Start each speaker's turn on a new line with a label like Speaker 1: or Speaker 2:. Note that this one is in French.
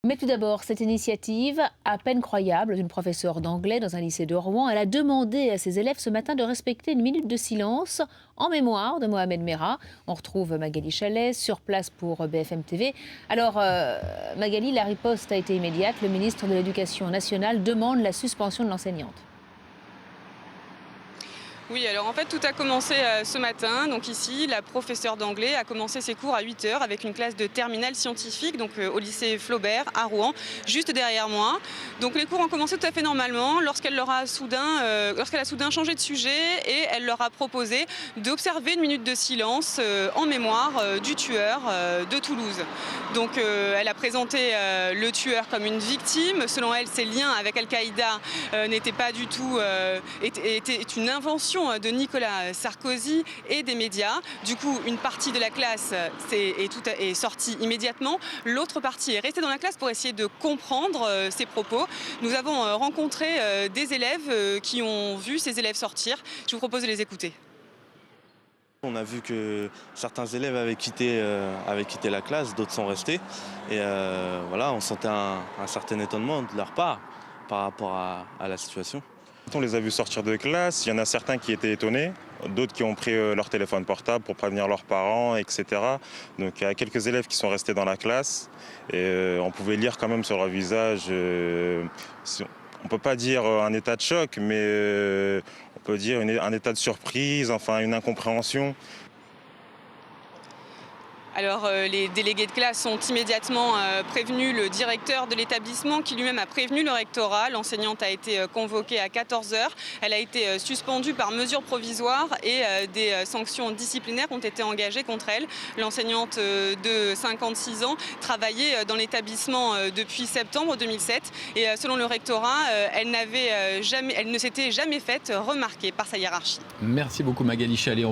Speaker 1: Mais tout d'abord, cette initiative à peine croyable d'une professeure d'anglais dans un lycée de Rouen, elle a demandé à ses élèves ce matin de respecter une minute de silence en mémoire de Mohamed Merah. On retrouve Magali Chalet sur place pour BFM TV. Alors, Magali, la riposte a été immédiate. Le ministre de l'Éducation nationale demande la suspension de l'enseignante.
Speaker 2: Oui, alors en fait, tout a commencé ce matin. Donc ici, la professeure d'anglais a commencé ses cours à 8 heures avec une classe de terminale scientifique, donc au lycée Flaubert à Rouen, juste derrière moi. Donc les cours ont commencé tout à fait normalement lorsqu'elle a soudain changé de sujet et elle leur a proposé d'observer une minute de silence en mémoire du tueur de Toulouse. Donc elle a présenté le tueur comme une victime. Selon elle, ses liens avec Al-Qaïda n'étaient pas du tout, étaient une invention de Nicolas Sarkozy et des médias. Du coup, une partie de la classe est sortie immédiatement. L'autre partie est restée dans la classe pour essayer de comprendre ses propos. Nous avons rencontré des élèves qui ont vu ces élèves sortir. Je vous propose de les écouter.
Speaker 3: On a vu que certains élèves avaient quitté la classe, d'autres sont restés. Et voilà, on sentait un certain étonnement de leur part par rapport à la situation.
Speaker 4: On les a vus sortir de classe, il y en a certains qui étaient étonnés, d'autres qui ont pris leur téléphone portable pour prévenir leurs parents, etc. Donc il y a quelques élèves qui sont restés dans la classe et on pouvait lire quand même sur leur visage, on ne peut pas dire un état de choc, mais on peut dire un état de surprise, enfin une incompréhension.
Speaker 2: Alors les délégués de classe ont immédiatement prévenu le directeur de l'établissement qui lui-même a prévenu le rectorat. L'enseignante a été convoquée à 14 heures. Elle a été suspendue par mesure provisoire et des sanctions disciplinaires ont été engagées contre elle. L'enseignante de 56 ans travaillait dans l'établissement depuis septembre 2007 et selon le rectorat, elle ne s'était jamais faite remarquer par sa hiérarchie.
Speaker 5: Merci beaucoup Magali Chalet.